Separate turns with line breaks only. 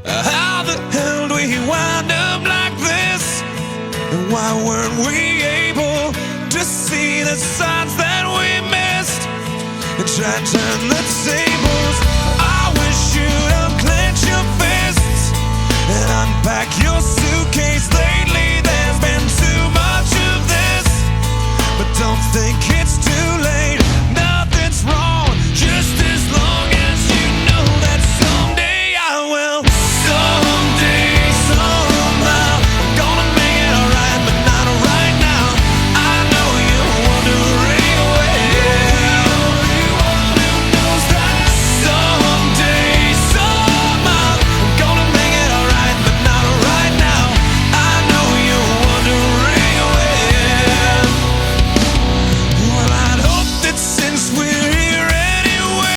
How the hell do we wind up like this? And why weren't we able to see the signs that we missed and try to turn the tables? I wish you'd unclench your fists and unpack your suitcase. Lately there's been too much of this, but don't think it's